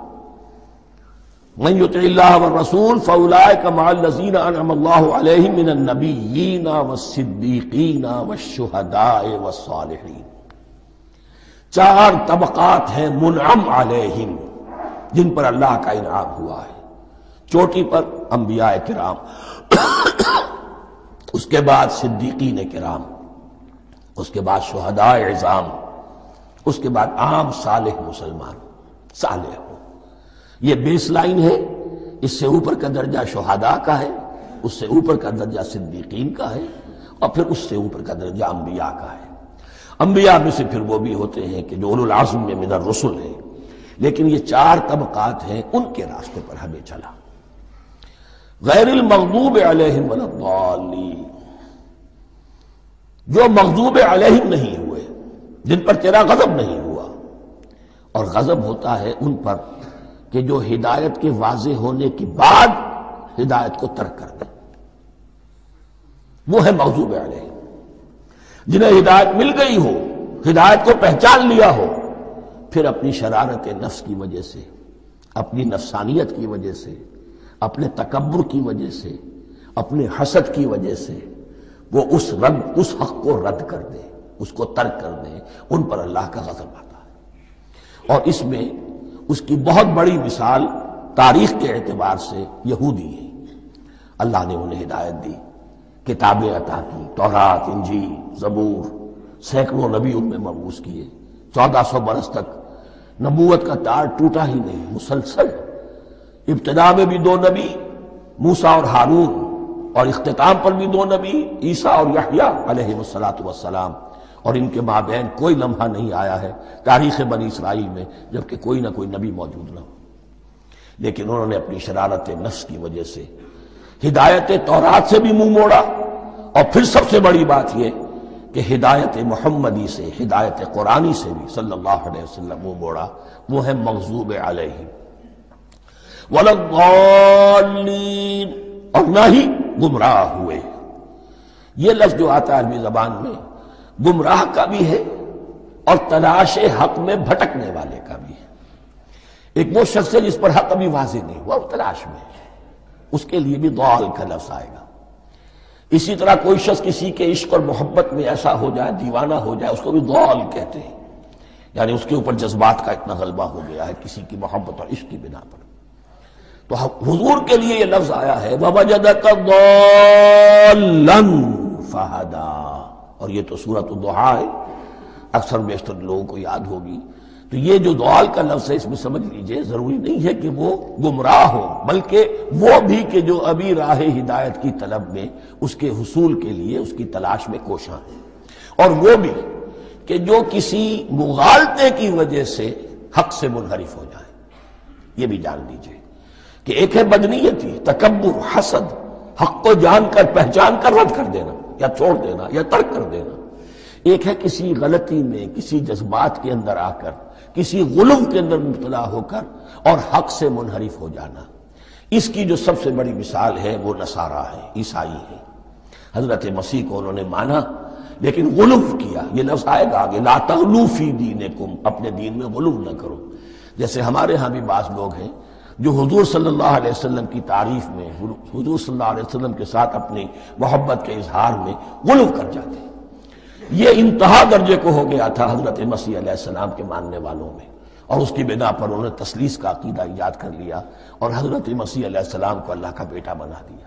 من یطع اللہ والرسول فاولئک مع الذین انعم اللہ علیہم من النبیین والصدیقین والشہداء والصالحین. 4 طبقات ہیں منعم علیہم جن پر اللہ کا انعام ہوا ہے. چوٹی پر انبیاء کرام، اس کے بعد صدیقین کرام، اس کے بعد شہداء عظام، اس کے بعد عام صالح مسلمان صالح ہو. یہ بیس لائن ہے. اس سے اوپر کا درجہ شہداء کا ہے، اس سے اوپر کا درجہ صدیقین کا ہے، اور پھر اس سے اوپر کا درجہ انبیاء کا ہے. انبیاء میں سے پھر وہ بھی ہوتے ہیں کہ جو اولو العزم میں من الرسل ہیں. لیکن یہ 4 طبقات ہیں، ان کے راستے پر ہمیں چلا. غیر المغضوب علیہم ولا الضالین، جو مغضوب علیہم نہیں ہوئے، جن پر تیرا غضب نہیں ہوا. اور غضب ہوتا ہے ان پر کہ جو ہدایت کے واضح ہونے کے بعد ہدایت کو ترک کر دیں، وہ ہے مغضوب علیہم. جنہیں ہدایت مل گئی ہو، ہدایت کو پہچان لیا ہو، پھر اپنی شرارت نفس کی وجہ سے، اپنی نفسانیت کی وجہ سے، اپنے تکبر کی وجہ سے، اپنے حسد کی وجہ سے وہ اس حق کو رد کر دیں، اس کو ترک کر دیں. ان پر اللہ کا غضب آتا ہے. اور اس میں اس کی بہت بڑی مثال تاریخ کے اعتبار سے یہودی ہے. اللہ نے انہیں ہدایت دی، کتابیں عطا کی، تورات، انجیل، زبور، سینکڑوں نبی ان میں مبعوث کیے. 1400 برس تک نبوت کا تار ٹوٹا ہی نہیں، مسلسل. ابتدا میں بھی 2 نبی، موسیٰ اور ہارون، اور اختتام پر بھی 2 نبی، عیسیٰ اور یحییٰ علیہ السلام. اور ان کے مابین کوئی لمحہ نہیں آیا ہے تاریخ بنی اسرائیل میں جبکہ کوئی نہ کوئی نبی موجود نہ ہو. لیکن انہوں نے اپنی شرارت نفس کی وجہ سے ہدایت تورات سے بھی منہ موڑا، اور پھر سب سے بڑی بات یہ کہ ہدایت محمدی سے، ہدایت قرآنی سے بھی صلی اللہ علیہ وسلم منہ موڑا. وہ ہے مغضوب علیہم ولا الضالین، اور نہ ہی گمراہ ہوئے. یہ لفظ جو آتا ہے عربی زبان میں گمراہ کا بھی ہے اور تلاش حق میں بھٹکنے والے کا بھی ہے. ایک وہ شخص ہے جس پر حق ابھی واضح نہیں ہوا، وہ تلاش میں ہے، اس کے لیے بھی ضال کا لفظ آئے گا. اسی طرح کوئی شخص کسی کے عشق اور محبت میں ایسا ہو جائے، دیوانہ ہو جائے، اس کو بھی ضال کہتے ہیں. یعنی اس کے اوپر جذبات کا اتنا غلبہ ہو گیا ہے کسی کی محبت اور عشق کی بنا پر. تو حضور کے لیے یہ لفظ آیا ہے وَوَجَدَكَ ضَالًّا فَهَدَىٰ، اور یہ تو سورۃ الضحیٰ ہے، اکثر بیشتر لوگوں کو یاد ہوگی۔ تو یہ جو ضال کا لفظ ہے اس میں سمجھ لیجئے ضروری نہیں ہے کہ وہ گمراہ ہو، بلکہ وہ بھی کہ جو ابھی راہ ہدایت کی طلب میں اس کے حصول کے لیے اس کی تلاش میں کوشاں ہیں، اور وہ بھی کہ جو کسی مغالطے کی وجہ سے حق سے منحرف ہو جائے۔ یہ بھی جان لیجئے کہ ایک ہے بدنیتی، تکبر، حسد، حق کو جان کر پہچان کر رد کر دینا یا چھوڑ دینا یا ترک کر دینا، ایک ہے کسی غلطی میں کسی جذبات کے اندر آ کر کسی غلو کے اندر مبتلا ہو کر اور حق سے منحرف ہو جانا۔ اس کی جو سب سے بڑی مثال ہے وہ نصارہ ہے، عیسائی ہے۔ حضرت مسیح کو انہوں نے مانا لیکن غلو کیا، یہ لفظ آئے گا آگے، لا تغلو فی دینکم، اپنے دین میں غلو نہ کرو۔ جیسے ہمارے ہاں بھی بعض لوگ ہیں جو حضور صلی اللہ علیہ وسلم کی تعریف میں، حضور صلی اللہ علیہ وسلم کے ساتھ اپنی محبت کے اظہار میں غلو کر جاتے ہیں۔ یہ انتہا درجے کو ہو گیا تھا حضرت مسیح علیہ السلام کے ماننے والوں میں، اور اس کی بنا پر انہوں نے تثلیث کا عقیدہ ایجاد کر لیا اور حضرت مسیح علیہ السلام کو اللہ کا بیٹا بنا دیا۔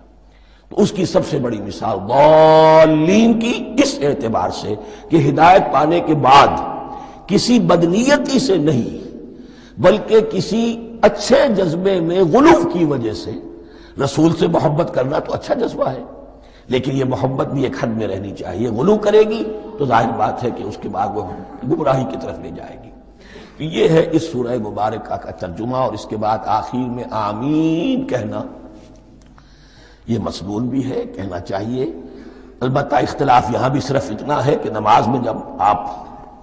تو اس کی سب سے بڑی مثال ضالین کی اس اعتبار سے کہ ہدایت پانے کے بعد کسی بدنیتی سے نہیں بلکہ کسی اچھے جذبے میں غلو کی وجہ سے رسول سے محبت کرنا تو اچھا جذبہ ہے، لیکن یہ محبت بھی ایک حد میں رہنی چاہیے۔ غلو کرے گی تو ظاہر بات ہے کہ اس کے بعد وہ گمراہی کی طرف لے جائے گی۔ تو یہ ہے اس سورہ مبارکہ کا ترجمہ، اور اس کے بعد آخر میں آمین کہنا یہ مسنون بھی ہے، کہنا چاہیے۔ البتہ اختلاف یہاں بھی صرف اتنا ہے کہ نماز میں جب آپ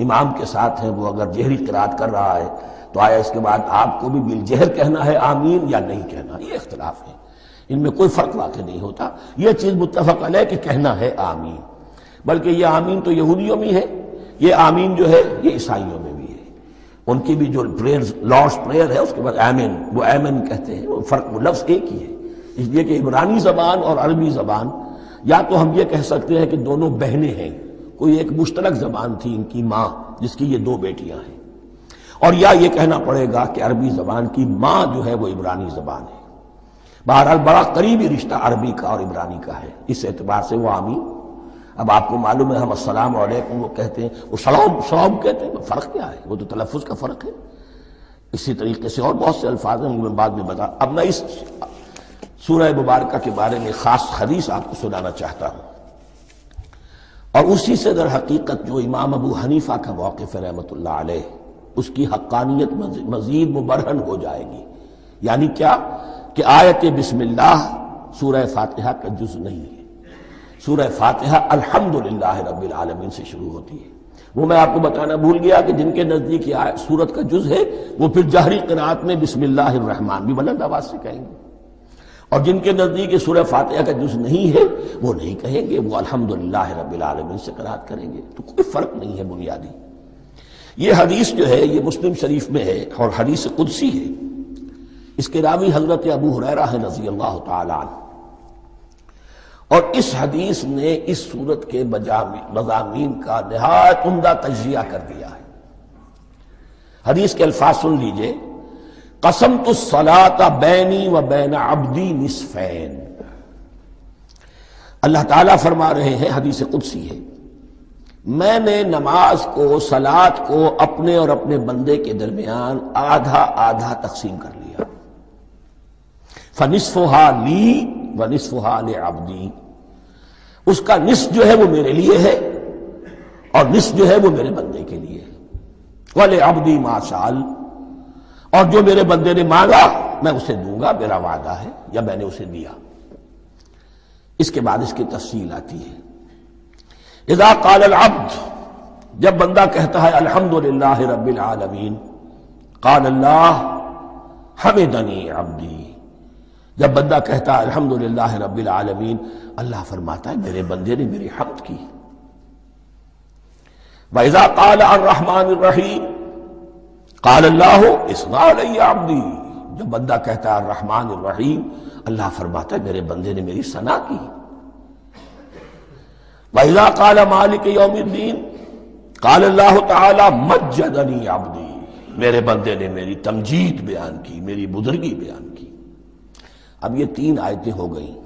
امام کے ساتھ ہیں، وہ اگر جہری قرات کر رہا ہے تو آیا اس کے بعد آپ کو بھی بالجہر کہنا ہے آمین یا نہیں کہنا، یہ اختلاف ہے، ان میں کوئی فرق واقع نہیں ہوتا۔ یہ چیز متفق علیہ کہ کہنا ہے آمین، بلکہ یہ آمین تو یہودیوں میں ہے، یہ آمین جو ہے یہ عیسائیوں میں بھی ہے۔ ان کی بھی جو پریئر لارڈس پریئر ہے اس کے بعد آمین، وہ آمین کہتے ہیں، وہ فرق وہ لفظ ایک ہی ہے، اس لیے کہ عبرانی زبان اور عربی زبان یا تو ہم یہ کہہ سکتے ہیں کہ دونوں بہنیں ہیں، کوئی ایک مشترک زبان تھی ان کی ماں جس کی یہ دو بیٹیاں ہیں، اور یا یہ کہنا پڑے گا کہ عربی زبان کی ماں جو ہے وہ عبرانی زبان ہے۔ بہرحال بڑا قریبی رشتہ عربی کا اور عبرانی کا ہے، اس اعتبار سے وہ آمین۔ اب آپ کو معلوم ہے ہم السلام علیکم وہ کہتے ہیں، وہ سلام کہتے ہیں، فرق کیا ہے؟ وہ تو تلفظ کا فرق ہے۔ اسی طریقے سے اور بہت سے الفاظ ہیں، میں بعد میں بتا۔ اب میں اس سورہ مبارکہ کے بارے میں خاص حدیث آپ کو سنانا چاہتا ہوں، اور اسی سے در حقیقت جو امام ابو حنیفہ کا موقف ہے رحمۃ اللہ علیہ، اس کی حقانیت مزید مبرہن ہو جائے گی۔ یعنی کیا کہ آیت بسم اللہ سورہ فاتحہ کا جز نہیں ہے، سورہ فاتحہ الحمدللہ رب العالمین سے شروع ہوتی ہے۔ وہ میں آپ کو بتانا بھول گیا کہ جن کے نزدیک یہ سورت کا جز ہے وہ پھر جہری قرات میں بسم اللہ الرحمن بھی بلند آواز سے کہیں گے، اور جن کے نزدیک یہ سورہ فاتحہ کا جز نہیں ہے وہ نہیں کہیں گے، وہ الحمدللہ رب العالمین سے قرات کریں گے۔ تو کوئی فرق نہیں ہے بنیادی۔ یہ حدیث جو ہے یہ مسلم شریف میں ہے اور حدیث قدسی ہے، اس کے راوی حضرت ابو ہریرہ ہے رضی اللہ تعالی عنہ، اور اس حدیث نے اس سورت کے مضامین کا نہایت عمدہ تجزیہ کر دیا ہے۔ حدیث کے الفاظ سن لیجئے، قسمت الصلاۃ بینی و بین عبدی نصفین۔ اللہ تعالیٰ فرما رہے ہیں، حدیث قدسی ہے، میں نے نماز کو، صلاۃ کو اپنے اور اپنے بندے کے درمیان آدھا آدھا تقسیم کر لیا۔ فنصفها لی ونصفها لعبدی، اس کا نصف جو ہے وہ میرے لیے ہے اور نصف جو ہے وہ میرے بندے کے لیے ہے۔ وَلِعَبْدِي مَا سَأَلَ، اور جو میرے بندے نے مانگا میں اسے دوں گا، میرا وعدہ ہے یا میں نے اسے دیا۔ اس کے بعد اس کی تفصیل آتی ہے، اذا قال العبد، جب بندہ کہتا ہے الحمدللہ رب العالمین، قال اللہ حمدنی عبدی، جب بندہ کہتا ہے الحمدللہ رب العالمین، اللہ فرماتا ہے میرے بندے نے میری حمد کی۔ وَإِذَا قَالَ الرَّحْمَنِ الرَّحِيمِ قَالَ اللَّهُ اثْنَى عَلَيَّ عَبْدِي، جب بندہ کہتا ہے الرحمن الرحیم، اللہ فرماتا ہے میرے بندے نے میری ثنا کی۔ وَإِذَا قَالَ مَالِكِ يَوْمِ الدِّينِ قَالَ اللَّهُ تَعَالَى مَجَّدَنِي عَبْدِي، میرے بندے نے میری تمجید بیان کی، میری بزرگی بیان کی۔ اب یہ 3 آیتیں ہو گئیں،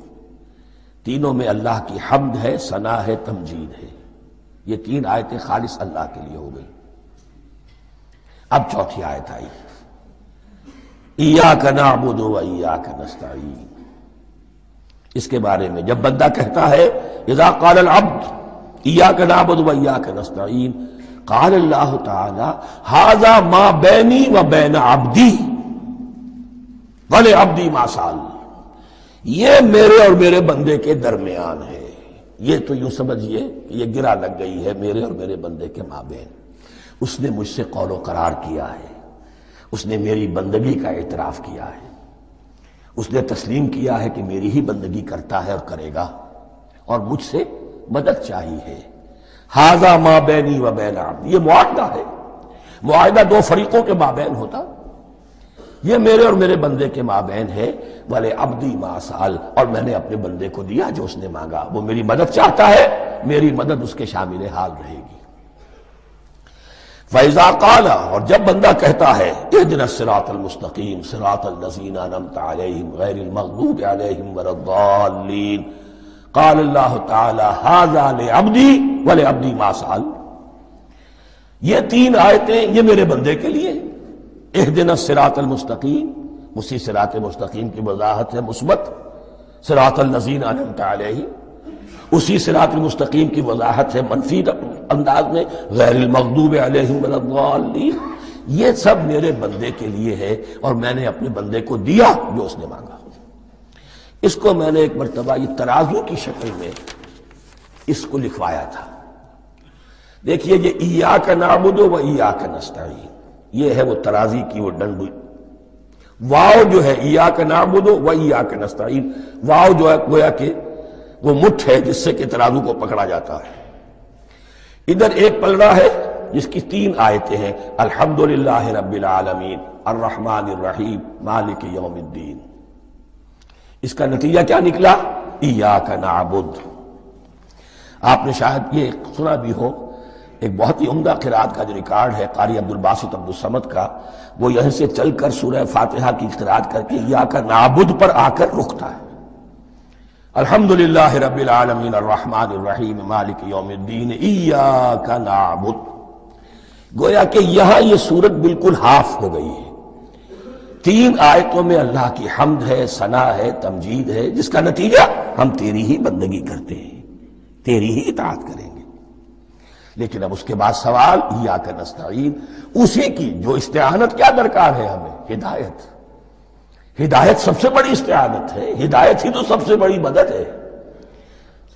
تینوں میں اللہ کی حمد ہے، ثنا ہے، تمجید ہے. یہ 3 آیتیں خالص اللہ کے لیے ہو گئیں. اب چوتھی آیت آئی، ایاک نعبد و ایاک نستعین. اس کے بارے میں جب بندہ کہتا ہے اذا قال العبد ایاک نعبد و ایاک نستعین، قال اللہ تعالی ھذا ما بینی و بین عبدی ولعبدی ما سأل. یہ میرے اور میرے بندے کے درمیان ہے. یہ تو یوں سمجھئے کہ یہ گرہ لگ گئی ہے میرے اور میرے بندے کے مابین. اس نے مجھ سے قول و قرار کیا ہے، اس نے میری بندگی کا اعتراف کیا ہے، اس نے تسلیم کیا ہے کہ میری ہی بندگی کرتا ہے اور کرے گا، اور مجھ سے مدد چاہیے ہے. ھذا ما بینی و بین عبدی، یہ معاہدہ ہے. معاہدہ 2 فریقوں کے مابین ہوتا، یہ میرے اور میرے بندے کے مابین ہے. وَلِعَبْدِي مَا سَأَلَ، اور میں نے اپنے بندے کو دیا جو اس نے مانگا. وہ میری مدد چاہتا ہے، میری مدد اس کے شامل حال رہے گی. فَإِذَا قَالَ، اور جب بندہ کہتا ہے اهْدِنَا الصِّرَاطَ الْمُسْتَقِيمَ صِرَاطَ الَّذِينَ أَنْعَمْتَ عَلَيْهِمْ غَيْرِ الْمَغْضُوبِ عَلَيْهِمْ وَلَا الضَّالِّينَ، قال اللہ تعالی ھذا لعبدی ولعبدی ما سأل. یہ 3 آیتیں یہ میرے بندے کے لیے. اهدنا الصراط المستقیم، اسی صراط مستقیم کی وضاحت ہے مثبت. صراط الذین انعمت علیہم، اسی صراط المستقیم کی وضاحت ہے منفی انداز میں غیر المغضوب علیہم ولا الضالین. یہ سب میرے بندے کے لیے ہے اور میں نے اپنے بندے کو دیا جو اس نے مانگا. اس کو میں نے ایک مرتبہ یہ ترازو کی شکل میں اس کو لکھوایا تھا. دیکھیے یہ ایاک نعبد و ایاک نستعین، یہ ہے وہ ترازی کی وہ ڈنڈ. واو جو ہے ایاک نعبد و ایاک نستعین، واو جو ہے گویا کہ وہ مٹھ ہے جس سے کہ ترازو کو پکڑا جاتا ہے. ادھر ایک پلڑا ہے جس کی 3 آیتیں ہیں، الحمدللہ رب العالمین الرحمن الرحیم مالک یوم الدین. اس کا نتیجہ کیا نکلا؟ ایاک نعبد. آپ نے شاید یہ سنا بھی ہو، ایک بہت ہی عمدہ قرات کا جو ریکارڈ ہے قاری عبدالباسط عبدالصمد کا، وہ یہیں سے چل کر سورہ فاتحہ کی قرات کر کے ایاک نعبد پر آ کر رکتا ہے. الحمدللہ رب العالمین الرحمن الرحیم مالک یوم الدین ایاک نعبد. گویا کہ یہاں یہ صورت بالکل ہاف ہو گئی ہے. 3 آیتوں میں اللہ کی حمد ہے، ثنا ہے، تمجید ہے، جس کا نتیجہ ہم تیری ہی بندگی کرتے ہیں، تیری ہی اطاعت کریں گے. لیکن اب اس کے بعد سوال ایاک نستعین، اسی کی جو استعانت کیا درکار ہے ہمیں؟ ہدایت. ہدایت سب سے بڑی استعانت ہے، ہدایت ہی تو سب سے بڑی مدد ہے.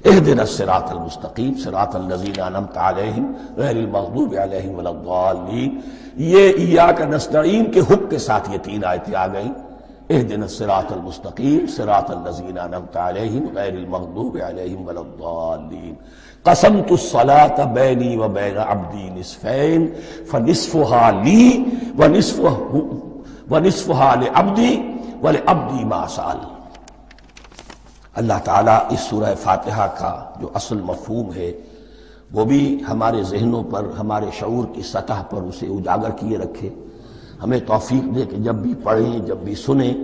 اهدنا الصراط المستقیم صراط الذین انعمت علیہم غیر المغضوب علیہم ولا الضالین. یہ ایاک نستعین کے حکم کے ساتھ یہ 3 آیتیں آ گئیں. اهدنا الصراط المستقیم صراط الذین انعمت علیہم غیر المغضوب علیہم ولا الضالین. قسمت الصلاة بینی و بین عبدی نصفین فنصفها لی ونصفها لعبدی ولعبدی ما سأل. اللہ تعالیٰ اس سورہ فاتحہ کا جو اصل مفہوم ہے وہ بھی ہمارے ذہنوں پر، ہمارے شعور کی سطح پر اسے اجاگر کیے رکھے. ہمیں توفیق دے کہ جب بھی پڑھیں، جب بھی سنیں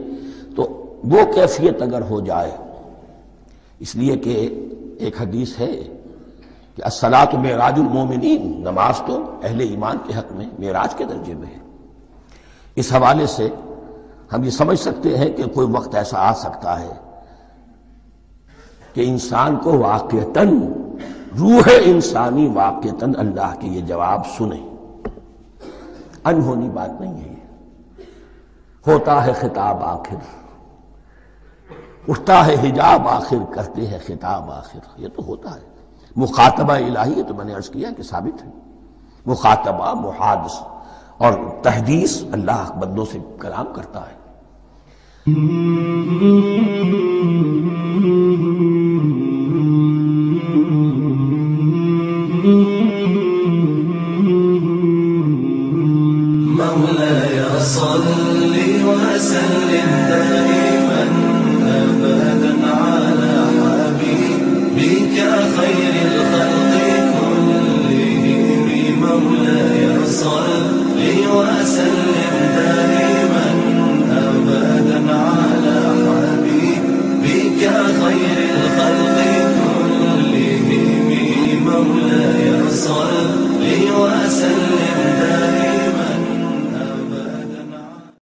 تو وہ کیفیت اگر ہو جائے. اس لیے کہ ایک حدیث ہے کہ الصلاۃ معراج المومنین، نماز تو اہل ایمان کے حق میں معراج کے درجے میں ہے. اس حوالے سے ہم یہ سمجھ سکتے ہیں کہ کوئی وقت ایسا آ سکتا ہے کہ انسان کو واقعتاً، روح انسانی واقعتاً اللہ کے یہ جواب سنے. انہونی بات نہیں ہے. ہوتا ہے خطاب آخر، اٹھتا ہے حجاب آخر، کرتے ہیں خطاب آخر. یہ تو ہوتا ہے. مخاطبہ الہی، یہ تو میں نے عرض کیا کہ ثابت ہے. مخاطبہ، محادثہ اور تحدیث، اللہ بندوں سے کلام کرتا ہے. مولاي صل وسلم دائما أبدا على حبيبك خير الخلق كلهم. مولاي صل وسلم دائما أبدا على حبيبك وسلم